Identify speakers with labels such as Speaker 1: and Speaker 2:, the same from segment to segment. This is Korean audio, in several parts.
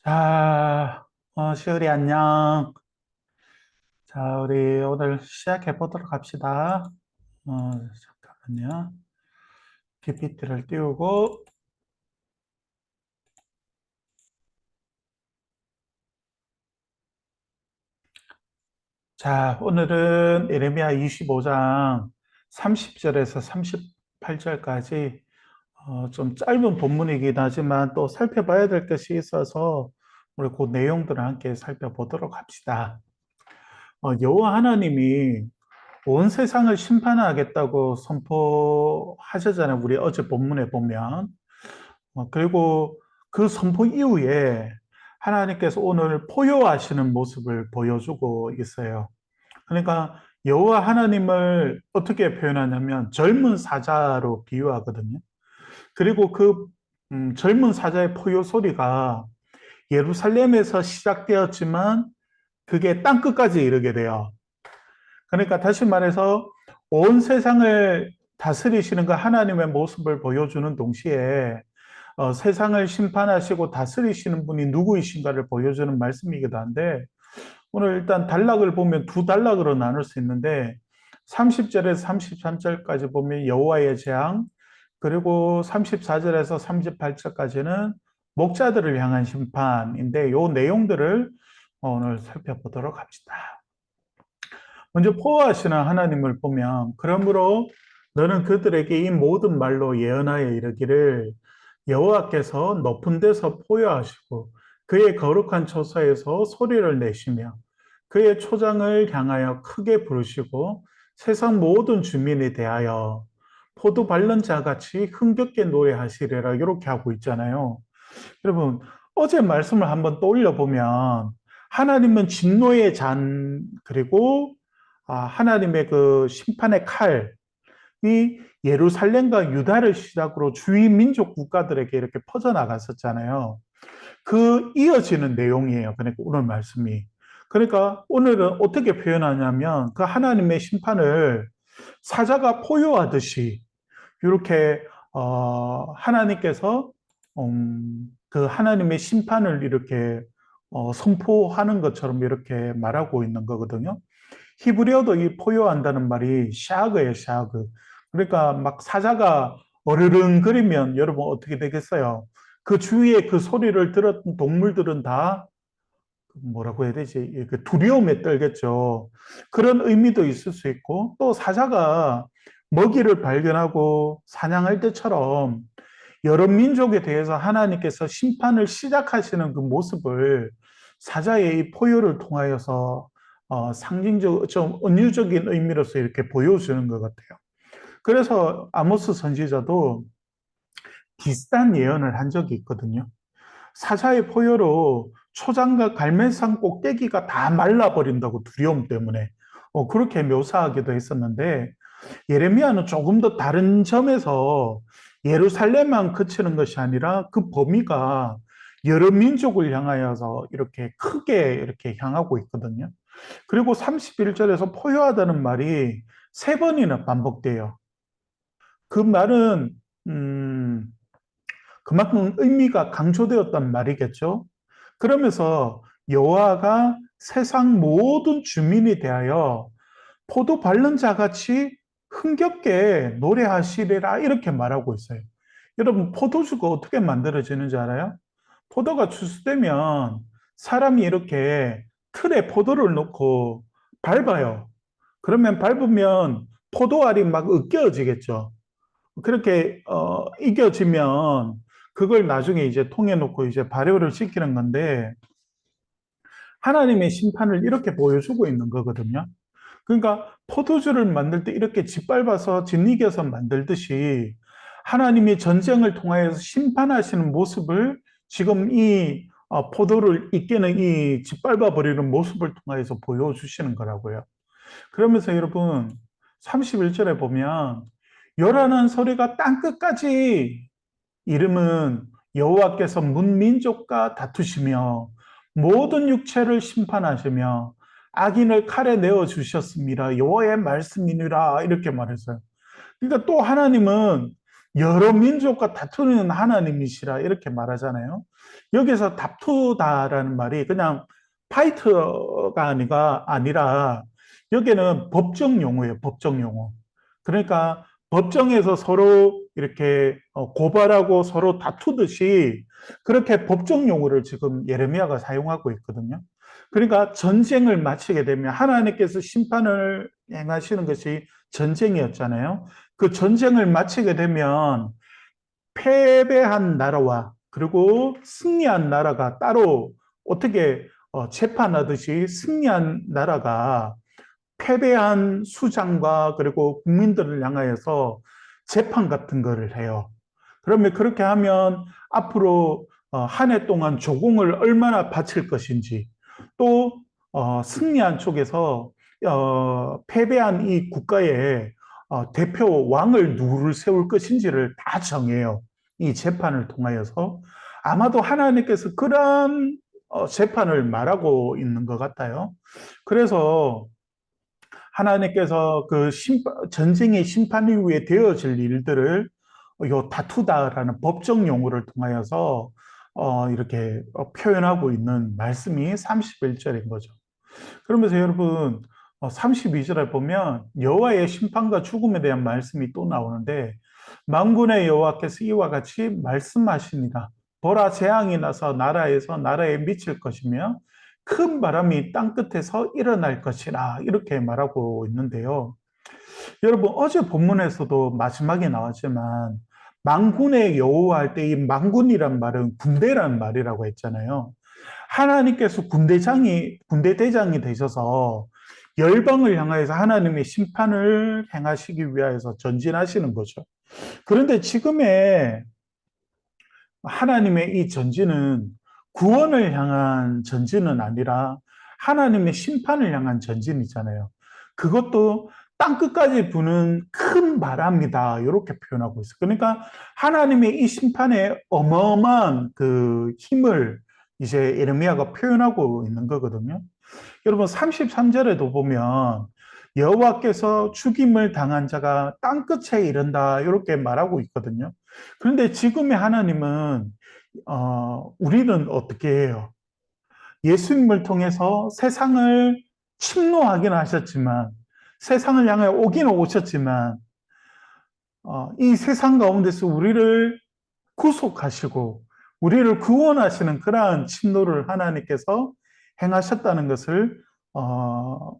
Speaker 1: 자, 시우리 안녕. 자, 우리 오늘 시작해 보도록 합시다. 잠깐만요. PPT를 띄우고. 자, 오늘은 예레미야 25장 30절에서 38절까지 좀 짧은 본문이긴 하지만 또 살펴봐야 될 것이 있어서 우리 그 내용들을 함께 살펴보도록 합시다. 여호와 하나님이 온 세상을 심판하겠다고 선포하셨잖아요. 우리 어제 본문에 보면. 그리고 그 선포 이후에 하나님께서 오늘 포효하시는 모습을 보여주고 있어요. 그러니까 여호와 하나님을 어떻게 표현하냐면 젊은 사자로 비유하거든요. 그리고 그 젊은 사자의 포효 소리가 예루살렘에서 시작되었지만 그게 땅 끝까지 이르게 돼요. 그러니까 다시 말해서 온 세상을 다스리시는 그 하나님의 모습을 보여주는 동시에 세상을 심판하시고 다스리시는 분이 누구이신가를 보여주는 말씀이기도 한데 오늘 일단 단락을 보면 두 단락으로 나눌 수 있는데 30절에서 33절까지 보면 여호와의 재앙, 그리고 34절에서 38절까지는 목자들을 향한 심판인데 이 내용들을 오늘 살펴보도록 합시다. 먼저 포효하시는 하나님을 보면 그러므로 너는 그들에게 이 모든 말로 예언하여 이르기를 여호와께서 높은 데서 포효하시고 그의 거룩한 처소에서 소리를 내시며 그의 초장을 향하여 크게 부르시고 세상 모든 주민에 대하여 포도 밟는 자같이 흥겹게 노래하시리라 이렇게 하고 있잖아요. 여러분 어제 말씀을 한번 떠올려 보면 하나님은 진노의 잔 그리고 하나님의 그 심판의 칼이 예루살렘과 유다를 시작으로 주위 민족 국가들에게 이렇게 퍼져나갔었잖아요. 그 이어지는 내용이에요. 그러니까 오늘 말씀이. 그러니까 오늘은 어떻게 표현하냐면 그 하나님의 심판을 사자가 포효하듯이 이렇게 하나님께서 그 하나님의 심판을 이렇게 선포하는 것처럼 이렇게 말하고 있는 거거든요. 히브리어도 이 포효한다는 말이 샤그예요, 샤그. 그러니까 막 사자가 어르릉거리면 여러분 어떻게 되겠어요? 그 주위에 그 소리를 들었던 동물들은 다 뭐라고 해야 되지? 그 두려움에 떨겠죠. 그런 의미도 있을 수 있고 또 사자가 먹이를 발견하고 사냥할 때처럼 여러 민족에 대해서 하나님께서 심판을 시작하시는 그 모습을 사자의 이 포효를 통하여서 상징적, 좀 은유적인 의미로서 이렇게 보여주는 것 같아요. 그래서 아모스 선지자도 비슷한 예언을 한 적이 있거든요. 사자의 포효로 초장과 갈멜산 꼭대기가 다 말라버린다고 두려움 때문에 그렇게 묘사하기도 했었는데 예레미야는 조금 더 다른 점에서 예루살렘만 그치는 것이 아니라 그 범위가 여러 민족을 향하여서 이렇게 크게 이렇게 향하고 있거든요. 그리고 31절에서 포효하다는 말이 세 번이나 반복돼요. 그 말은 음, 그만큼 의미가 강조되었단 말이겠죠. 그러면서 여호와가 세상 모든 주민에 대하여 포도 밟는 자같이 흥겹게 노래하시리라 이렇게 말하고 있어요. 여러분 포도주가 어떻게 만들어지는지 알아요? 포도가 추수되면 사람이 이렇게 틀에 포도를 넣고 밟아요. 그러면 밟으면 포도알이 막 으깨어지겠죠. 그렇게 이겨지면 그걸 나중에 이제 통에 놓고 이제 발효를 시키는 건데 하나님의 심판을 이렇게 보여주고 있는 거거든요. 그러니까 포도주를 만들 때 이렇게 짓밟아서 짓이겨서 만들듯이 하나님이 전쟁을 통하여서 심판하시는 모습을 지금 이 포도를 이끼는 이 짓밟아 버리는 모습을 통하여서 보여주시는 거라고요. 그러면서 여러분 31절에 보면 요란한 소리가 땅 끝까지 이름은 여호와께서 문민족과 다투시며 모든 육체를 심판하시며 악인을 칼에 내어 주셨습니다. 여호와의 말씀이니라 이렇게 말했어요. 그러니까 또 하나님은 여러 민족과 다투는 하나님이시라 이렇게 말하잖아요. 여기서 다투다라는 말이 그냥 파이터가 아니라 여기는 법정 용어예요. 법정 용어. 그러니까 법정에서 서로 이렇게 고발하고 서로 다투듯이 그렇게 법정 용어를 지금 예레미야가 사용하고 있거든요. 그러니까 전쟁을 마치게 되면 하나님께서 심판을 행하시는 것이 전쟁이었잖아요. 그 전쟁을 마치게 되면 패배한 나라와 그리고 승리한 나라가 따로 어떻게 재판하듯이 승리한 나라가 패배한 수장과 그리고 국민들을 향하여서 재판 같은 거를 해요. 그러면 그렇게 하면 앞으로 한 해 동안 조공을 얼마나 바칠 것인지 또 승리한 쪽에서 패배한 이 국가의 대표 왕을 누구를 세울 것인지를 다 정해요. 이 재판을 통하여서 아마도 하나님께서 그런 재판을 말하고 있는 것 같아요. 그래서 하나님께서 그 전쟁의 심판 이후에 되어질 일들을 요 다투다라는 법정 용어를 통하여서 이렇게 표현하고 있는 말씀이 31절인 거죠. 그러면서 여러분 32절에 보면 여호와의 심판과 죽음에 대한 말씀이 또 나오는데 만군의 여호와께서 이와 같이 말씀하시니라. 보라 재앙이 나서 나라에서 나라에 미칠 것이며 큰 바람이 땅 끝에서 일어날 것이라 이렇게 말하고 있는데요. 여러분 어제 본문에서도 마지막에 나왔지만 만군의 여호와 할 때 이 만군이란 말은 군대란 말이라고 했잖아요. 하나님께서 군대 대장이 되셔서 열방을 향하여서 하나님의 심판을 행하시기 위하여서 전진하시는 거죠. 그런데 지금의 하나님의 이 전진은 구원을 향한 전진은 아니라 하나님의 심판을 향한 전진이잖아요. 그것도 땅 끝까지 부는 큰 바람이다. 이렇게 표현하고 있어요. 그러니까 하나님의 이 심판의 어마어마한 그 힘을 이제 예레미야가 표현하고 있는 거거든요. 여러분 33절에도 보면 여호와께서 죽임을 당한 자가 땅 끝에 이른다 이렇게 말하고 있거든요. 그런데 지금의 하나님은 우리는 어떻게 해요? 예수님을 통해서 세상을 침노하긴 하셨지만 세상을 향해 오기는 오셨지만 이 세상 가운데서 우리를 구속하시고 우리를 구원하시는 그러한 침노를 하나님께서 행하셨다는 것을 어,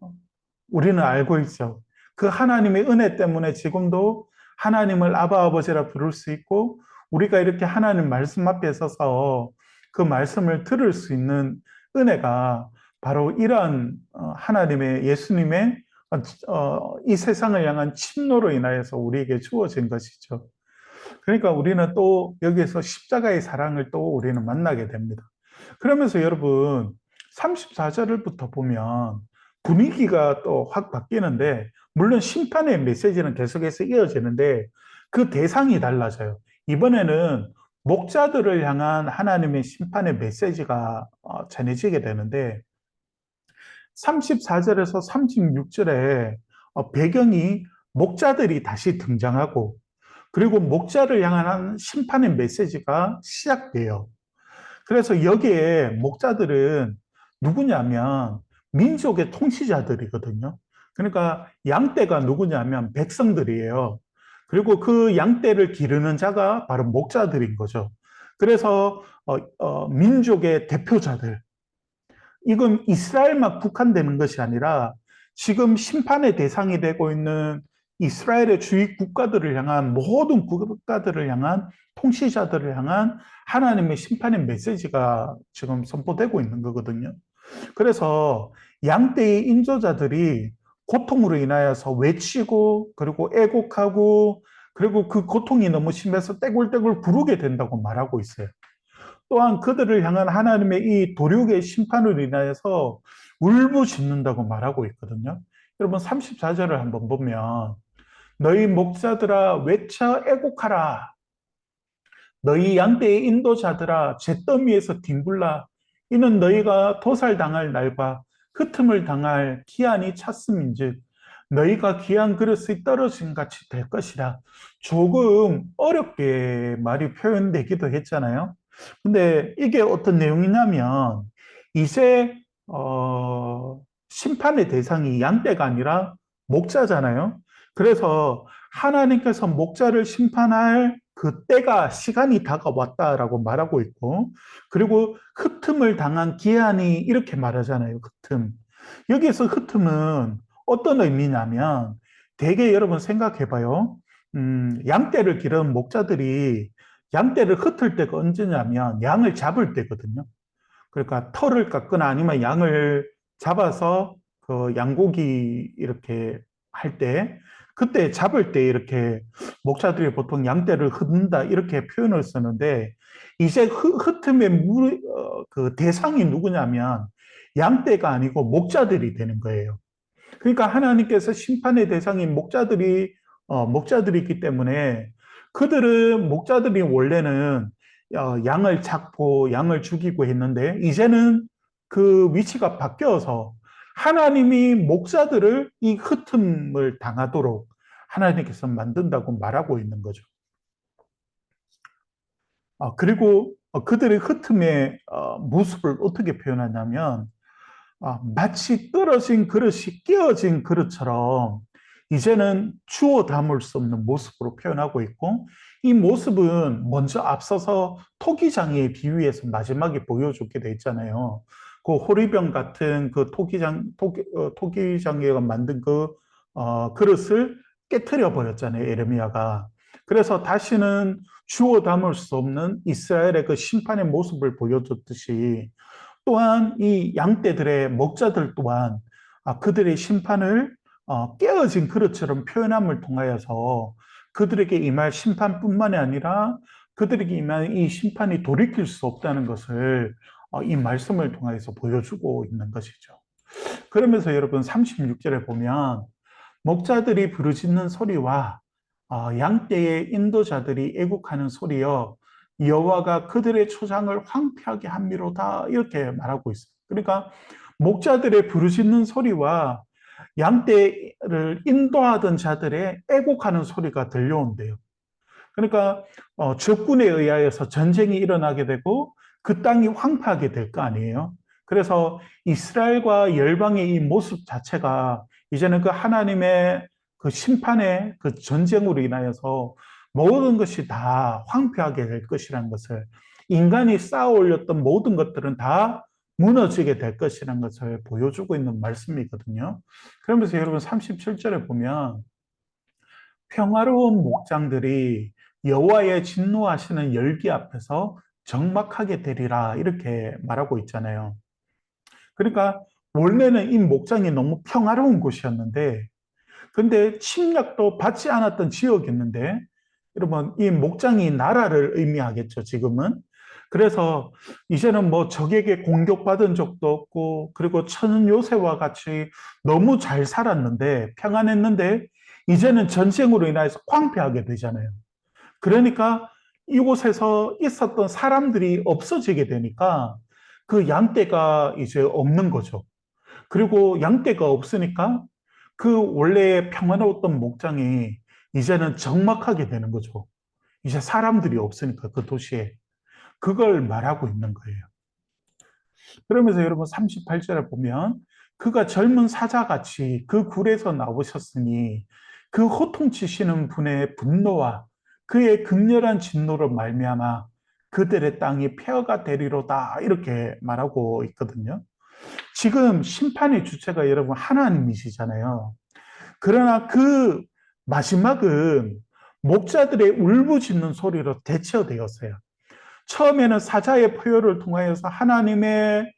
Speaker 1: 우리는 알고 있죠. 그 하나님의 은혜 때문에 지금도 하나님을 아바 아버지라 부를 수 있고 우리가 이렇게 하나님 말씀 앞에 서서 그 말씀을 들을 수 있는 은혜가 바로 이러한 하나님의 예수님의 이 세상을 향한 침노로 인하여서 우리에게 주어진 것이죠. 그러니까 우리는 또 여기에서 십자가의 사랑을 또 우리는 만나게 됩니다. 그러면서 여러분 34절부터 보면 분위기가 또 확 바뀌는데 물론 심판의 메시지는 계속해서 이어지는데 그 대상이 달라져요. 이번에는 목자들을 향한 하나님의 심판의 메시지가 전해지게 되는데 34절에서 36절에 배경이 목자들이 다시 등장하고 그리고 목자를 향한 심판의 메시지가 시작돼요. 그래서 여기에 목자들은 누구냐면 민족의 통치자들이거든요. 그러니까 양떼가 누구냐면 백성들이에요. 그리고 그 양떼를 기르는 자가 바로 목자들인 거죠. 그래서 민족의 대표자들, 이건 이스라엘만 국한되는 것이 아니라 지금 심판의 대상이 되고 있는 이스라엘의 주위 국가들을 향한 모든 국가들을 향한 통치자들을 향한 하나님의 심판의 메시지가 지금 선포되고 있는 거거든요. 그래서 양떼의 인조자들이 고통으로 인하여서 외치고 그리고 애곡하고 그리고 그 고통이 너무 심해서 떼굴떼굴 구르게 된다고 말하고 있어요. 또한 그들을 향한 하나님의 이 도륙의 심판으로 인하여서 울부짖는다고 말하고 있거든요. 여러분 34절을 한번 보면 너희 목자들아 외쳐 애곡하라. 너희 양떼의 인도자들아 잿더미에서 뒹굴라. 이는 너희가 도살당할 날과 흩음을 당할 기한이 찼음인즉 너희가 귀한 그릇이 떨어진 같이 될 것이라. 조금 어렵게 말이 표현되기도 했잖아요. 근데 이게 어떤 내용이냐면 이제 심판의 대상이 양떼가 아니라 목자잖아요. 그래서 하나님께서 목자를 심판할 그 때가 시간이 다가왔다라고 말하고 있고, 그리고 흑틈을 당한 기한이 이렇게 말하잖아요. 흑틈. 여기에서 흑틈은 어떤 의미냐면 대개 여러분 생각해 봐요. 양떼를 기르는 목자들이 양떼를 흩을 때가 언제냐면 양을 잡을 때거든요. 그러니까 털을 깎거나 아니면 양을 잡아서 그 양고기 이렇게 할 때, 그때 잡을 때 이렇게 목자들이 보통 양떼를 흩는다 이렇게 표현을 쓰는데, 이제 흩음의 그 대상이 누구냐면 양떼가 아니고 목자들이 되는 거예요. 그러니까 하나님께서 심판의 대상인 목자들이 있기 때문에 그들은 목자들이 원래는 양을 잡고 양을 죽이고 했는데 이제는 그 위치가 바뀌어서 하나님이 목자들을 이 흩음을 당하도록 하나님께서 만든다고 말하고 있는 거죠. 그리고 그들의 흩음의 모습을 어떻게 표현하냐면 마치 떨어진 그릇이 끼어진 그릇처럼 이제는 주워 담을 수 없는 모습으로 표현하고 있고, 이 모습은 먼저 앞서서 토기장에 비유해서 마지막에 보여주게 돼 있잖아요. 그 호리병 같은 그 토기장에가 만든 그 그릇을 깨트려 버렸잖아요, 에르미야가. 그래서 다시는 주워 담을 수 없는 이스라엘의 그 심판의 모습을 보여줬듯이, 또한 이 양떼들의 목자들 또한 그들의 심판을 깨어진 그릇처럼 표현함을 통하여서 그들에게 임할 심판뿐만이 아니라 그들에게 임할 이 심판이 돌이킬 수 없다는 것을 이 말씀을 통해서 보여주고 있는 것이죠. 그러면서 여러분 36절에 보면 목자들이 부르짖는 소리와 양떼의 인도자들이 애국하는 소리여 여호와가 그들의 초장을 황폐하게 함이로다 이렇게 말하고 있어요. 그러니까 목자들의 부르짖는 소리와 양떼를 인도하던 자들의 애곡하는 소리가 들려온대요. 그러니까 적군에 의하여서 전쟁이 일어나게 되고 그 땅이 황폐하게 될 거 아니에요. 그래서 이스라엘과 열방의 이 모습 자체가 이제는 그 하나님의 그 심판의 그 전쟁으로 인하여서 모든 것이 다 황폐하게 될 것이라는 것을, 인간이 쌓아 올렸던 모든 것들은 다 무너지게 될 것이라는 것을 보여주고 있는 말씀이거든요. 그러면서 여러분 37절에 보면 평화로운 목장들이 여호와의 진노하시는 열기 앞에서 적막하게 되리라 이렇게 말하고 있잖아요. 그러니까 원래는 이 목장이 너무 평화로운 곳이었는데, 근데 침략도 받지 않았던 지역이었는데, 여러분 이 목장이 나라를 의미하겠죠, 지금은. 그래서 이제는 뭐 적에게 공격받은 적도 없고, 그리고 천은 요새와 같이 너무 잘 살았는데 평안했는데 이제는 전쟁으로 인해서 황폐하게 되잖아요. 그러니까 이곳에서 있었던 사람들이 없어지게 되니까 그 양떼가 이제 없는 거죠. 그리고 양떼가 없으니까 그 원래 평안했던 목장이 이제는 적막하게 되는 거죠. 이제 사람들이 없으니까 그 도시에. 그걸 말하고 있는 거예요. 그러면서 여러분 38절에 보면 그가 젊은 사자같이 그 굴에서 나오셨으니 그 호통치시는 분의 분노와 그의 극렬한 진노로 말미암아 그들의 땅이 폐허가 되리로다 이렇게 말하고 있거든요. 지금 심판의 주체가 여러분 하나님이시잖아요. 그러나 그 마지막은 목자들의 울부짖는 소리로 대체되었어요. 처음에는 사자의 포효를 통하여서 하나님의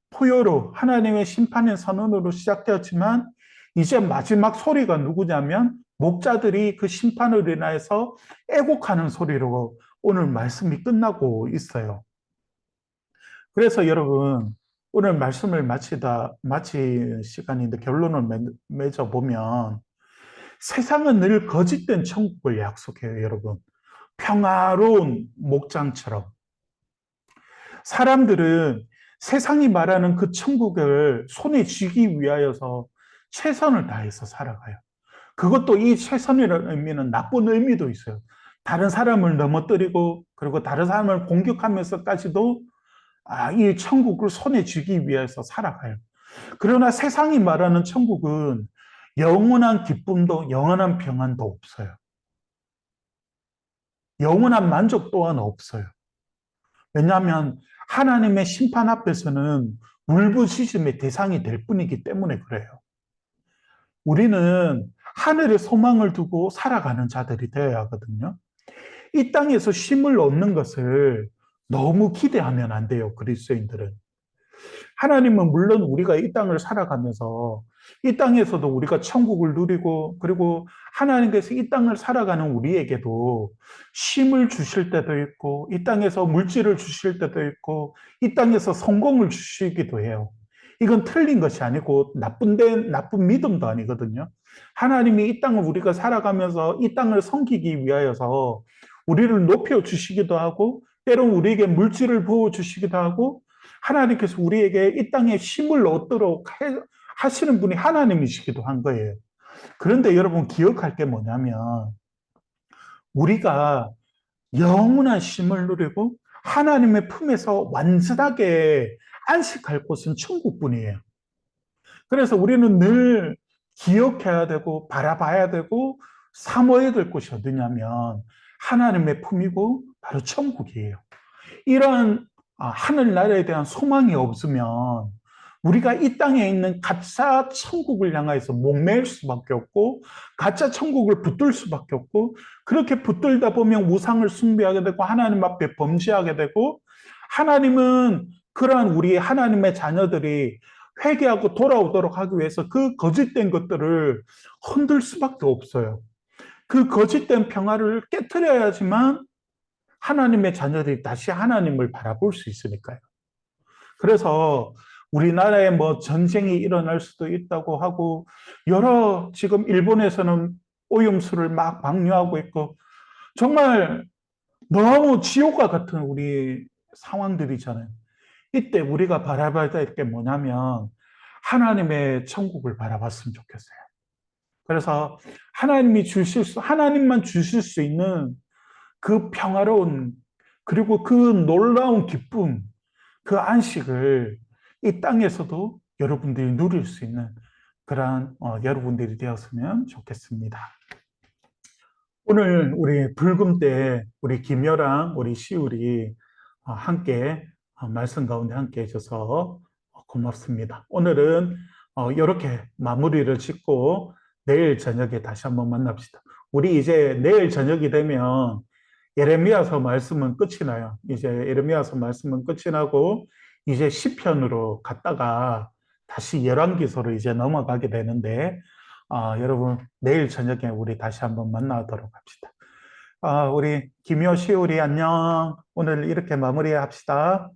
Speaker 1: 포효로, 하나님의 심판의 선언으로 시작되었지만 이제 마지막 소리가 누구냐면 목자들이 그 심판으로 인하여서 애곡하는 소리로 오늘 말씀이 끝나고 있어요. 그래서 여러분 오늘 말씀을 마칠 시간인데 결론을 맺어 보면 세상은 늘 거짓된 천국을 약속해요, 여러분. 평화로운 목장처럼. 사람들은 세상이 말하는 그 천국을 손에 쥐기 위하여서 최선을 다해서 살아가요. 그것도 이 최선이라는 의미는 나쁜 의미도 있어요. 다른 사람을 넘어뜨리고 그리고 다른 사람을 공격하면서까지도 이 천국을 손에 쥐기 위해서 살아가요. 그러나 세상이 말하는 천국은 영원한 기쁨도 영원한 평안도 없어요. 영원한 만족 또한 없어요. 왜냐하면 하나님의 심판 앞에서는 울부짖음의 대상이 될 뿐이기 때문에 그래요. 우리는 하늘에 소망을 두고 살아가는 자들이 되어야 하거든요. 이 땅에서 쉼을 얻는 것을 너무 기대하면 안 돼요, 그리스도인들은. 하나님은 물론 우리가 이 땅을 살아가면서 이 땅에서도 우리가 천국을 누리고 그리고 하나님께서 이 땅을 살아가는 우리에게도 쉼을 주실 때도 있고 이 땅에서 물질을 주실 때도 있고 이 땅에서 성공을 주시기도 해요. 이건 틀린 것이 아니고 나쁜 믿음도 아니거든요. 하나님이 이 땅을 우리가 살아가면서 이 땅을 섬기기 위하여서 우리를 높여 주시기도 하고 때론 우리에게 물질을 부어 주시기도 하고 하나님께서 우리에게 이 땅에 힘을 얻도록 하시는 분이 하나님이시기도 한 거예요. 그런데 여러분 기억할 게 뭐냐면 우리가 영원한 쉼을 누리고 하나님의 품에서 완전하게 안식할 곳은 천국뿐이에요. 그래서 우리는 늘 기억해야 되고 바라봐야 되고 사모해야 될 곳이 어디냐면 하나님의 품이고 바로 천국이에요. 이런 하늘나라에 대한 소망이 없으면 우리가 이 땅에 있는 가짜 천국을 향해서 목매일 수밖에 없고 가짜 천국을 붙들 수밖에 없고 그렇게 붙들다 보면 우상을 숭배하게 되고 하나님 앞에 범죄하게 되고 하나님은 그러한 우리 하나님의 자녀들이 회개하고 돌아오도록 하기 위해서 그 거짓된 것들을 흔들 수밖에 없어요. 그 거짓된 평화를 깨뜨려야지만 하나님의 자녀들이 다시 하나님을 바라볼 수 있으니까요. 그래서 우리나라에 뭐 전쟁이 일어날 수도 있다고 하고 지금 일본에서는 오염수를 막 방류하고 있고 정말 너무 지옥과 같은 우리 상황들이잖아요. 이때 우리가 바라봐야 될 게 뭐냐면 하나님의 천국을 바라봤으면 좋겠어요. 그래서 하나님만 주실 수 있는 그 평화로운 그리고 그 놀라운 기쁨, 그 안식을 이 땅에서도 여러분들이 누릴 수 있는 그러한 여러분들이 되었으면 좋겠습니다. 오늘 우리 불금 때 우리 김여랑 우리 시울이 함께 말씀 가운데 함께 해줘서 고맙습니다. 오늘은 이렇게 마무리를 짓고 내일 저녁에 다시 한번 만납시다. 우리 이제 내일 저녁이 되면 예레미야서 말씀은 끝이 나요. 이제 예레미야서 말씀은 끝이 나고 이제 시편으로 갔다가 다시 열왕기서로 이제 넘어가게 되는데 여러분 내일 저녁에 우리 다시 한번 만나도록 합시다. 우리 김효시 우리 안녕. 오늘 이렇게 마무리합시다.